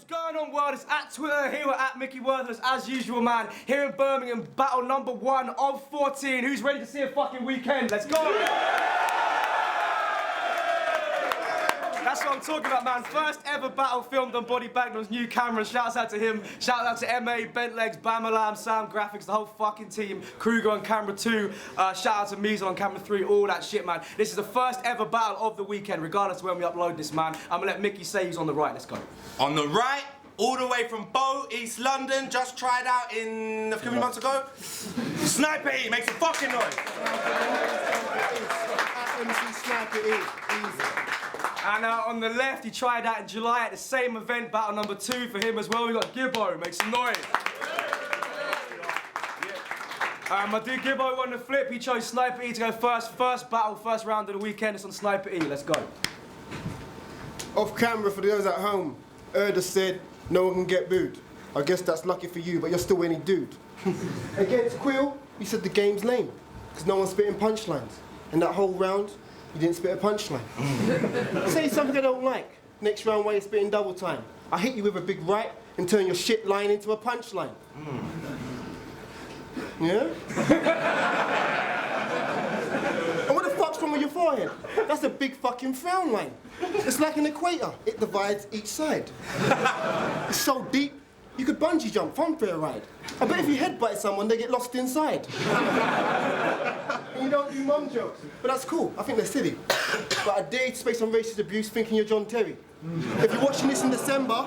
going on, world? It's at Twitter, here we're at Mickey Worthless, as usual, man. Here in Birmingham, battle number 1 of 14. Who's ready to see a fucking weekend? Let's go! That's what I'm talking about, man. First ever battle filmed on Body Bagnall's new camera. Shouts out to him. Shout out to MA, Bentlegs, Bamalam, Sam Graphics, the whole fucking team. Kruger on camera 2. Shout out to Measle on camera 3. All that shit, man. This is the first ever battle of the weekend, regardless of when we upload this, man. I'm gonna let Mickey say who's on the right. Let's go. On the right, all the way from Bow, East London, just tried out in a few months ago. Sniper E, make some fucking noise. Sniper E, easy. And on the left, he tried out in July at the same event, battle number 2 for him as well. We got Gibbo, make some noise. My dude Gibbo won the flip. He chose Sniper E to go first. First battle, first round of the weekend. It's on Sniper E. Let's go. Off camera for those at home, Erda said no one can get booed. I guess that's lucky for you, but you're still any dude. Against Quill, he said the game's lame, because no one's spitting punchlines. And that whole round, you didn't spit a punchline. Say something I don't like. Next round while you're spitting double time. I hit you with a big right and turn your shit line into a punchline. Yeah? And what the fuck's wrong with your forehead? That's a big fucking frown line. It's like an equator. It divides each side. It's so deep, you could bungee jump, funfair ride. I bet if you headbutt someone, they get lost inside. And you don't do mum jokes, but that's cool. I think they're silly. But I dare you to space on racist abuse thinking you're John Terry. If you're watching this in December,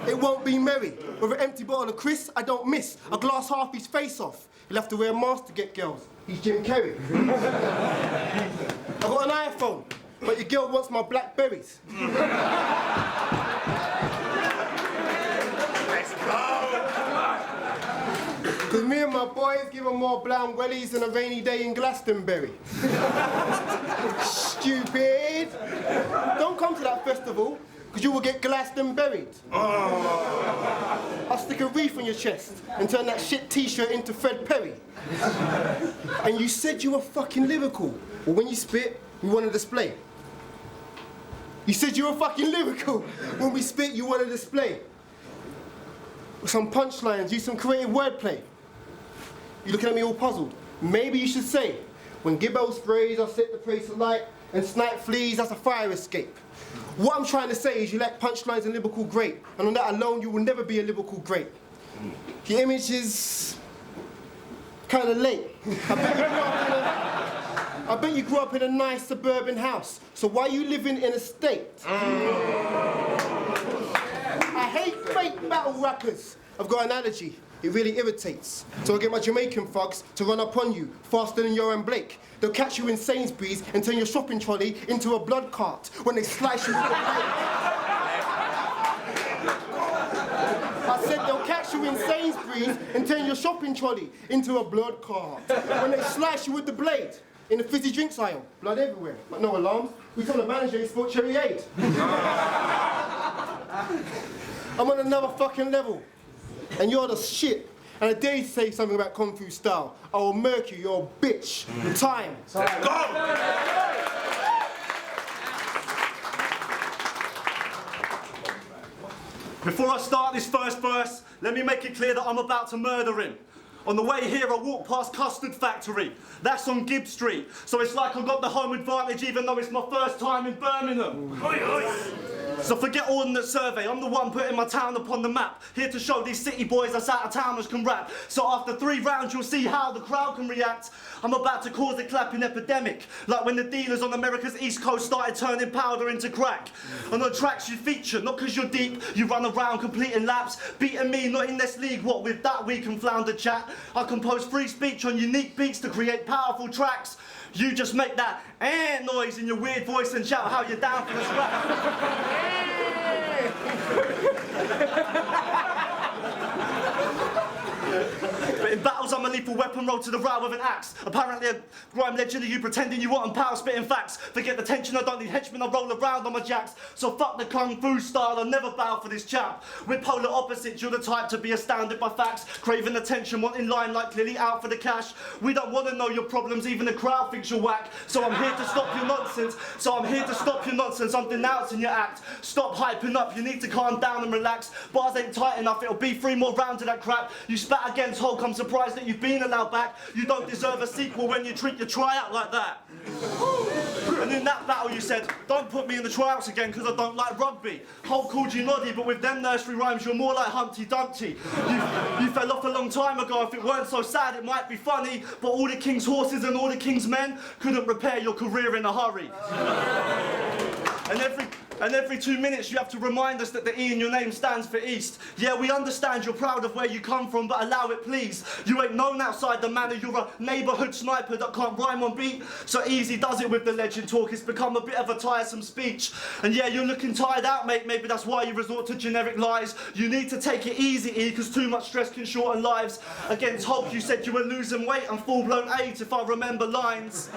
it won't be merry. With an empty bottle of Chris, I don't miss. A glass half his face off. He'll have to wear a mask to get girls. He's Jim Carrey. I got an iPhone, but your girl wants my blackberries. Because me and my boys give them more brown wellies than a rainy day in Glastonbury. Stupid! Don't come to that festival, because you will get Glastonburied. I'll stick a wreath on your chest and turn that shit t-shirt into Fred Perry. And you said you were fucking lyrical. Well, when you spit, you want to display. You said you were fucking lyrical. When we spit, you want to display. Some punchlines, use some creative wordplay. You're looking at me all puzzled. Maybe you should say, when Gibbo sprays, I set the place alight, and Snipe flees, that's a fire escape. What I'm trying to say is you lack punchlines and lyrical great, and on that alone, you will never be a lyrical great. Your image is kind of late. I bet you grew up in a nice suburban house, so why are you living in a state? I hate fake battle rappers. I've got an allergy. It really irritates. So I get my Jamaican thugs to run up on you faster than Yoram Blake. They'll catch you in Sainsbury's and turn your shopping trolley into a blood cart when they slice you with the blade. I said they'll catch you in Sainsbury's and turn your shopping trolley into a blood cart when they slice you with the blade. In the fizzy drinks aisle, blood everywhere, but no alarms. We told the manager he spilled cherry aid. I'm on another fucking level, and you're the shit. And I dare you to say something about Kung Fu style. I will murk you, you're a bitch. Time. Let's go! Before I start this first verse, let me make it clear that I'm about to murder him. On the way here, I walked past Custard Factory. That's on Gibb Street. So it's like I've got the home advantage even though it's my first time in Birmingham. So forget all in the survey, I'm the one putting my town upon the map. Here to show these city boys us out of towners can rap. So after 3 rounds you'll see how the crowd can react. I'm about to cause a clapping epidemic, like when the dealers on America's East Coast started turning powder into crack. On the tracks you feature, not cause you're deep, you run around completing laps, beating me, not in this league, what with that we can flounder chat. I compose free speech on unique beats to create powerful tracks. You just make that noise in your weird voice and shout how you're down for the scrap. But in battles I'm done my lethal weapon roll to the row with an axe. Apparently a grime legend, are you pretending you want and power spitting facts? Forget the tension, I don't need henchmen, I roll around on my jacks. So fuck the kung fu style, I'll never bow for this chap. We're polar opposites, you're the type to be astounded by facts, craving attention, wanting limelight, clearly out for the cash. We don't want to know your problems, even the crowd thinks you're whack. So I'm here to stop your nonsense. I'm denouncing your act. Stop hyping up, you need to calm down and relax. Bars ain't tight enough, it'll be 3 more rounds of that crap. You spat against Hulk, I'm surprised that you've been allowed back. You don't deserve a sequel when you treat your tryout like that. And in that battle you said, don't put me in the tryouts again because I don't like rugby. Hulk called you Noddy, but with them nursery rhymes you're more like Humpty Dumpty. You fell off a long time ago, if it weren't so sad it might be funny, but all the king's horses and all the king's men couldn't repair your career in a hurry. And every 2 minutes you have to remind us that the E in your name stands for East. Yeah, we understand you're proud of where you come from, but allow it please. You ain't known outside the manor, you're a neighbourhood sniper that can't rhyme on beat. So easy does it with the legend talk, it's become a bit of a tiresome speech. And yeah, you're looking tired out, mate, maybe that's why you resort to generic lies. You need to take it easy, E, because too much stress can shorten lives. Against Hulk, you said you were losing weight and full-blown AIDS, if I remember lines.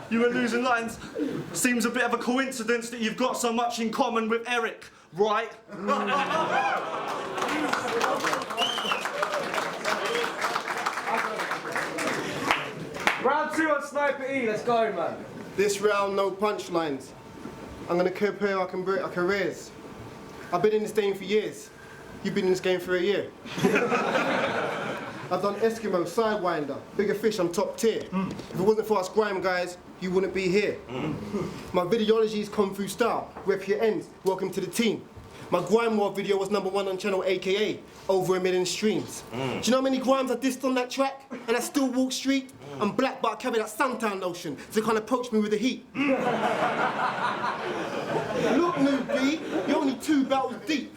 You were losing lines. Seems a bit of a coincidence that you've got so much in common with Eric, right? Round 2 on Sniper E, let's go, man. This round, no punchlines. I'm gonna compare our careers. I've been in this game for years. You've been in this game for a year. I've done Eskimo, Sidewinder, Bigger Fish, I'm top tier. If it wasn't for us grime guys, you wouldn't be here. My videology is Kung Fu style, rep your ends, welcome to the team. My Grime War video was #1 on channel AKA, over 1 million streams. Do you know how many grimes I dissed on that track? And I still walk street? I'm black but I carry that suntan lotion, so they can't approach me with the heat. Look, newbie, you're only 2 battles deep.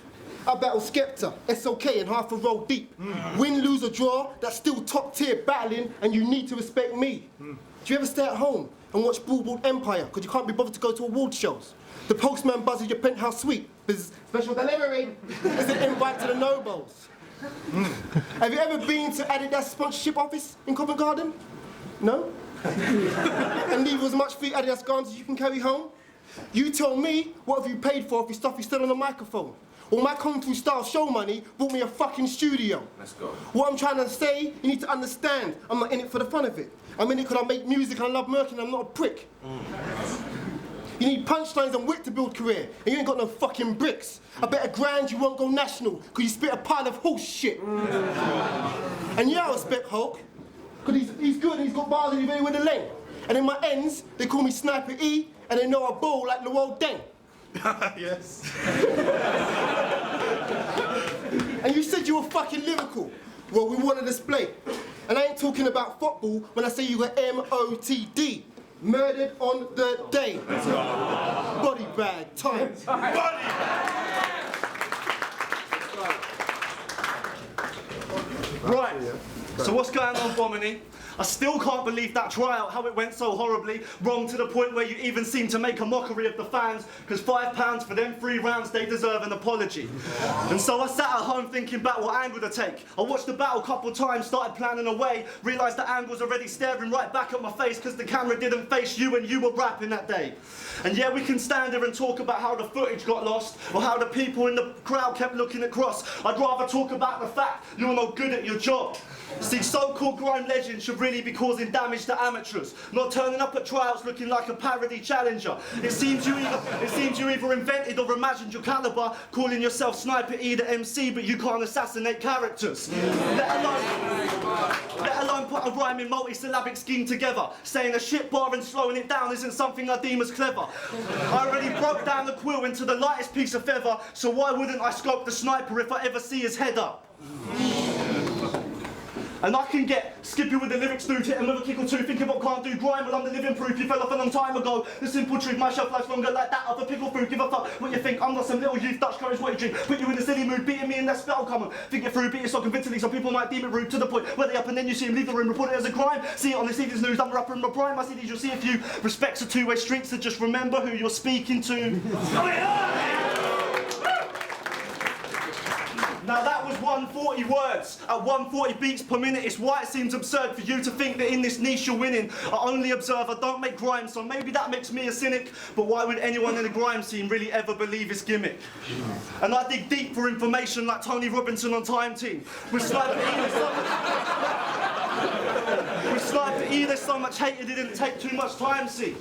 I battle Skepta, SOK and half a roll deep. Win, lose or draw, that's still top tier battling and you need to respect me. Do you ever stay at home and watch Billboard Empire because you can't be bothered to go to award shows? The postman buzzes your penthouse suite. There's special delivery. It's an invite to the Nobles. Have you ever been to Adidas sponsorship office in Covent Garden? No? And leave as much free Adidas garments as you can carry home? You tell me, what have you paid for if your stuff is still on the microphone? Well, my Kung Fu style show money bought me a fucking studio. Let's go. What I'm trying to say, you need to understand, I'm not in it for the fun of it. I'm in it because I make music and I love murking and I'm not a prick. You need punchlines and wit to build career, and you ain't got no fucking bricks. I bet $1,000 you won't go national, because you spit a pile of horse shit. And yeah, I respect Hulk, because he's good and he's got bars and he's very with the lane. And in my ends, they call me Sniper E, and they know I bowl like Luol Deng. Yes. And you said you were fucking lyrical. Well, we want a display. And I ain't talking about football when I say you were MOTD. Murdered on the day. Body bag time. Body! Right, so what's going on, Bomini? I still can't believe that tryout, how it went so horribly wrong to the point where you even seem to make a mockery of the fans, because £5 for them 3 rounds, they deserve an apology. And so I sat at home thinking about what angle to take. I watched the battle a couple of times, started planning away, realised the angle's already staring right back at my face because the camera didn't face you and you were rapping that day. And yeah, we can stand here and talk about how the footage got lost, or how the people in the crowd kept looking across. I'd rather talk about the fact you're not good at your job. See, so-called grime legends should really be causing damage to amateurs, not turning up at tryouts looking like a parody challenger. It seems you either invented or imagined your caliber, calling yourself Sniper E the MC, but you can't assassinate characters. Let alone put a rhyming multi-syllabic scheme together. Saying a shit bar and slowing it down isn't something I deem as clever. I already broke down the quill into the lightest piece of feather, so why wouldn't I scope the sniper if I ever see his head up? And I can get skippy with the lyrics, dude, hit him with a kick or two, thinking what can't do grime, well I'm the living proof, you fell off a long time ago. The simple truth, my shelf life's longer like that of a pickle fruit, give a fuck what you think, I'm not some little youth, Dutch courage, what you drink, put you in a silly mood, beating me in that spell, come on, think it through, beat it so convincingly, some people might deem it rude, to the point where they up and then you see him leave the room, report it as a crime, see it on this evening's news, I'm a rapper in my prime, I see these, you'll see a few, respect's a two-way street, so just remember who you're speaking to. Now that was 140 words at 140 beats per minute. It's why it seems absurd for you to think that in this niche you're winning. I only observe, I don't make grime, so maybe that makes me a cynic, but why would anyone in the grime scene really ever believe his gimmick? And I dig deep for information like Tony Robinson on Time Team. With Sniper E, there's so much hate it didn't take too much time, see.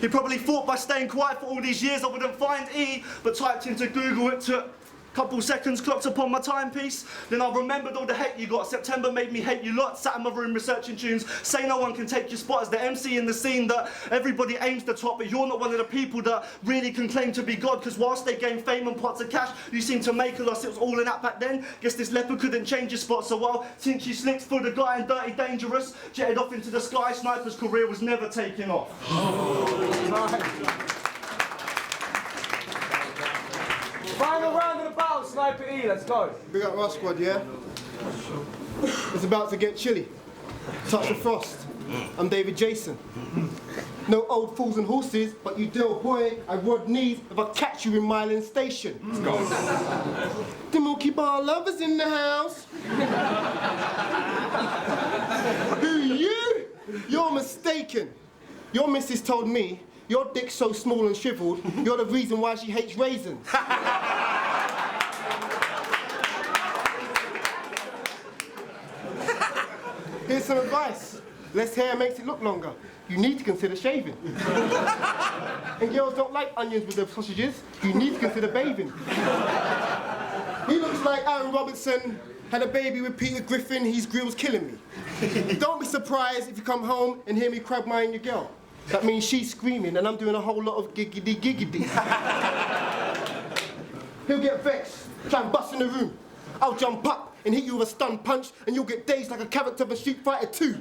He probably thought by staying quiet for all these years I wouldn't find E, but typed into Google, it took couple seconds, clocked upon my timepiece. Then I remembered all the hate you got. September made me hate you lot. Sat in my room researching tunes. Say no one can take your spot as the MC in the scene that everybody aims to top, but you're not one of the people that really can claim to be God. Because whilst they gain fame and pots of cash, you seem to make a loss. It was all an app back then. Guess this leopard couldn't change your spot. So well, since you slicked for the guy and Dirty Dangerous, jetted off into the sky, Sniper's career was never taking off. Final round of the battle, Sniper E, let's go. Big up our squad, yeah? It's about to get chilly. Touch the frost. I'm David Jason. No old fools and horses, but you do, boy, I rod knees if I catch you in Milan Station. Let's go. The Milky Bar lovers in the house. Who you? You're mistaken. Your missus told me your dick's so small and shriveled, you're the reason why she hates raisins. Here's some advice. Less hair makes it look longer. You need to consider shaving. And girls don't like onions with their sausages. You need to consider bathing. He looks like Aaron Robertson had a baby with Peter Griffin. His grill's killing me. Don't be surprised if you come home and hear me crab mine your girl. That means she's screaming and I'm doing a whole lot of giggity giggity. He'll get vexed, try and bust in the room. I'll jump up and hit you with a stun punch and you'll get dazed like a character of Street Fighter 2.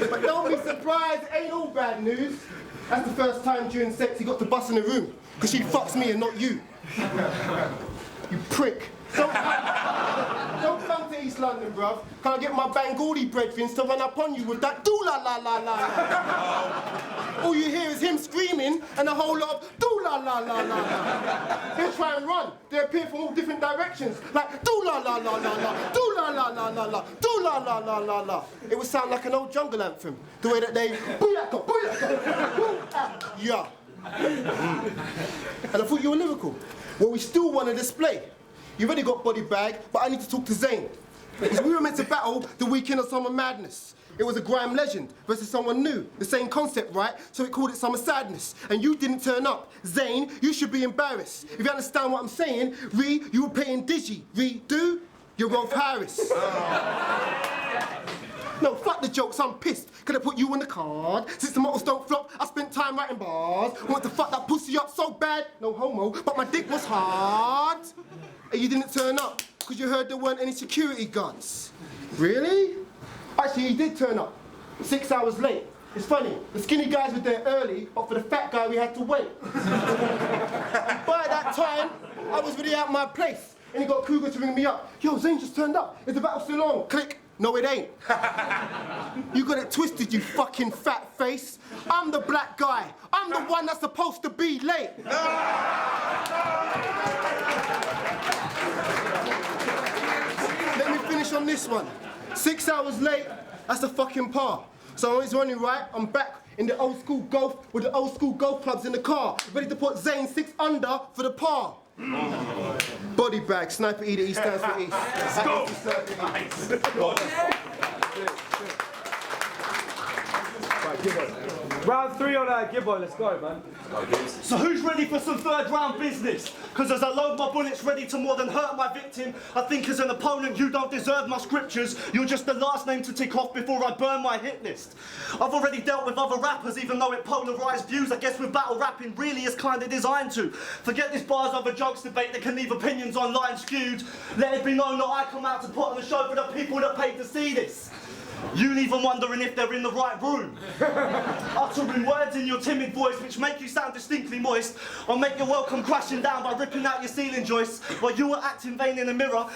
But don't be surprised, it ain't all bad news. That's the first time during sex he got to bust in the room, because she fucks me and not you. You prick. Don't come to East London, bruv. Can I get my Bengali brethren to run up on you with that doo-la-la-la-la? All you hear is him screaming and a whole lot of doo-la-la-la-la. He'll try and run. They appear from all different directions, like doo-la-la-la-la-la, doo-la-la-la-la-la, doo-la-la-la-la-la. It would sound like an old jungle anthem, the way that they booyaka, booyaka, yeah. And I thought you were lyrical. Well, we still want to display. You already got body bag, but I need to talk to Zane. Because we were meant to battle the weekend of Summer Madness. It was a grime legend versus someone new. The same concept, right? So we called it Summer Sadness. And you didn't turn up. Zane, you should be embarrassed. If you understand what I'm saying, Ree, you were playing Digi. Ree, do? You're Rolf Harris. No, fuck the jokes, I'm pissed. Could I put you on the card? Since the models don't flop, I spent time writing bars. Want to fuck that pussy up so bad, no homo, but my dick was hard. And you didn't turn up, because you heard there weren't any security guards. Really? Actually, he did turn up, 6 hours late. It's funny, the skinny guys were there early, but for the fat guy we had to wait. And by that time, I was really out my place. And he got Cougar to ring me up. Yo, Zane just turned up. Is the battle still on? Click. No, it ain't. You got it twisted, you fucking fat face. I'm the black guy. I'm the one that's supposed to be late. Let me finish on this one. 6 hours late, that's a fucking par. So I'm always running right, I'm back in the old school golf with the old school golf clubs in the car, ready to put Zane 6 under for the par. Body bag, Sniper E, the E stands for East. Let's go! Nice. Right, Gibbo. Round 3 on Gibbo, let's go, man. So who's ready for some third round business? Because as I load my bullets ready to more than hurt my victim, I think as an opponent you don't deserve my scriptures. You're just the last name to tick off before I burn my hit list. I've already dealt with other rappers, even though it polarised views. I guess with battle rapping really is kind of designed to. Forget this bars over jokes debate that can leave opinions online skewed. Let it be known that I come out to put on a show for the people that paid to see this. You even wondering if they're in the right room. Uttering words in your timid voice which make you sound distinctly moist, or make your welcome crashing down by ripping out your ceiling joists. While you were acting vain in the mirror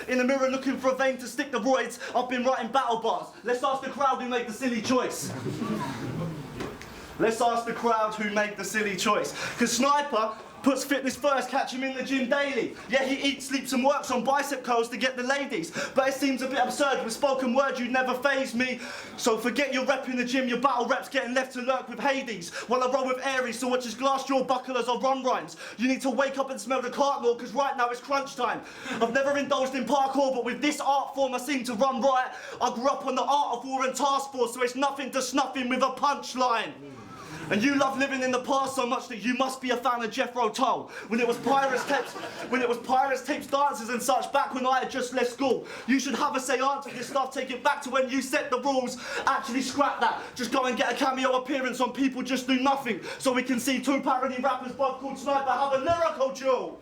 looking for a vein to stick the roids, I've been writing battle bars. Let's ask the crowd who made the silly choice. Let's ask the crowd who made the silly choice. Because Sniper, Puts fitness first, catch him in the gym daily. Yeah, he eats, sleeps and works on bicep curls to get the ladies. But it seems a bit absurd, with spoken word you'd never faze me. So forget your rep in the gym, your battle reps getting left to lurk with Hades. While I roll with Aries, so watch his glass jaw bucklers or run rhymes. You need to wake up and smell the cartmore, cause right now it's crunch time. I've never indulged in parkour, but with this art form I seem to run right. I grew up on the art of war and task force, so it's nothing to snuffing with a punchline. And you love living in the past so much that you must be a fan of Jethro Tull. When it was Pirates tapes, dances and such, back when I had just left school. You should have a say-on to this stuff, take it back to when you set the rules. Actually scrap that, just go and get a cameo appearance on People Just Do Nothing, so we can see two parody rappers both called Sniper have a lyrical duel.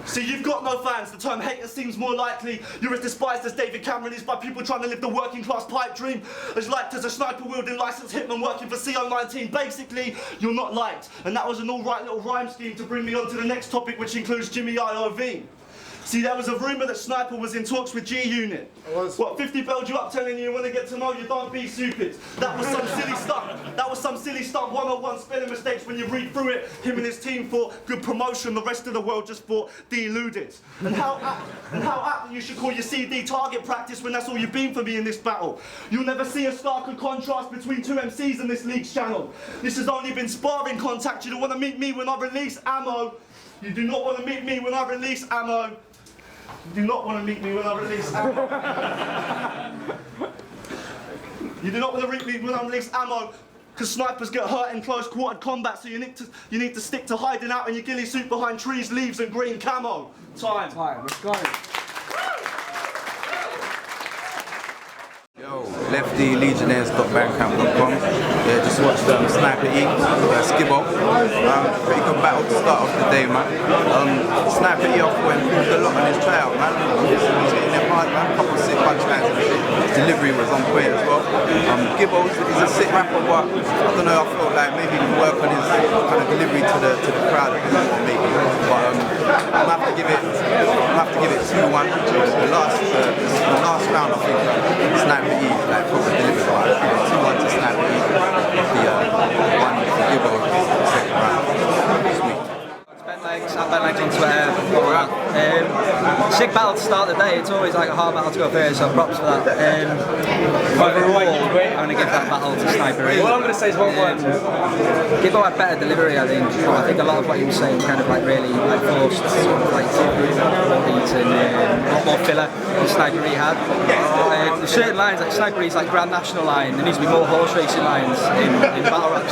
See, you've got no fans, the term hater seems more likely. You're as despised as David Cameron is by people trying to live the working class pipe dream. As liked as a sniper wielding licensed hitman working for CO19. Basically, you're not liked. And that was an alright little rhyme scheme to bring me on to the next topic, which includes Jimmy IOV. See, there was a rumour that Sniper was in talks with G-Unit. What, 50 bailed you up telling you want to get to know you, don't be stupid. That was some silly stuff. That was some silly stuff, 101 spelling mistakes when you read through it. Him and his team thought good promotion, the rest of the world just thought deluded. And how apt that you should call your CD target practice when that's all you've been for me in this battle. You'll never see a starker contrast between two MCs in this league's channel. This has only been sparring contact. You don't want to meet me when I release ammo. You do not want to meet me when I release ammo. You do not want to meet me when I release ammo. You do not want to meet me when I release ammo, because snipers get hurt in close quartered combat, so you need to stick to hiding out in your ghillie suit behind trees, leaves and green camo. Time, let's go. Yo, LeftyLegionnaires.bandcamp.com. Yeah, just watched Sniper E, Gibbo. Pretty good battle to start off the day, man. Sniper E off went a lot on his tryout, man. He was hitting them hard, man. Couple sick punchlines and shit. His delivery was on point as well. Gibbo is a sick rapper, but I don't know, I felt like maybe he can work on his kind of delivery to the crowd a bit more, maybe. But I'm gonna have to give it 2-1. The last round, I think, Sniper E, like, probably delivered, but I give it 2-1 to Sniper E. The one for Gibbo is the second round. Sweet. Legs on Twitter. Sick battle to start the day. It's always like a hard battle to go first, so props for that. Overall, I'm going to give that battle to Sniper E. All I'm going to say is one word. Gibbo had better delivery, I think. I think a lot of what he was saying kind of like really like forced, sort of like beats and a lot more filler than Sniper E had. There's certain lines, like Sniper E's like Grand National line, there needs to be more horse racing lines in battle rap.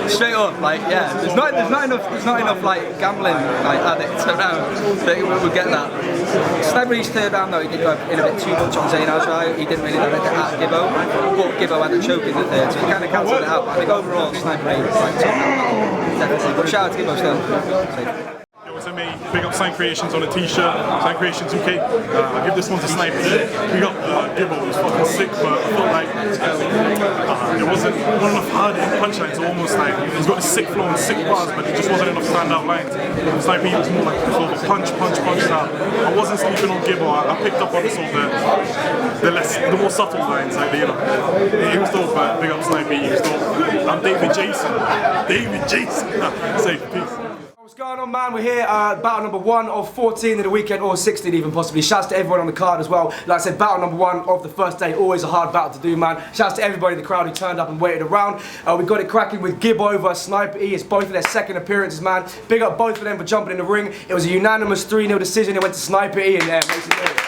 Straight up, like yeah, there's not enough like gambling like addicts around. So we'll get that. Sniper E's third round though, he did go in a bit too much on Zaynar's right. He didn't really direct it at Gibbo, but Gibbo had a choke in the third, so he kind of cancelled it out. But I think overall, Sniper E was like top that, definitely. But shout out to Gibbo still. To me, big up Sign Creations on a t-shirt, Sign Creations UK. I give this one to Sniper. Big up Gibbo, it was fucking sick, but I felt like there wasn't enough hard punchlines, almost like he's got a sick flow and sick bars, but there just wasn't enough standout lines. Sniper was more like sort of punch style. I wasn't sleeping on Gibbo, I picked up on the sort of the more subtle lines, like he was dope, but big up Sniper, he was dope. I'm David Jason. Safe, peace. What's going on, man? We're here, battle number 1 of 14 of the weekend, or 16 even possibly. Shouts to everyone on the card as well. Like I said, battle number 1 of the first day, always a hard battle to do, man. Shouts to everybody in the crowd who turned up and waited around. We got it cracking with Gibbo versus Sniper E. It's both of their second appearances, man. Big up both of them for jumping in the ring. It was a unanimous 3-0 decision. It went to Sniper E in there, makes it good.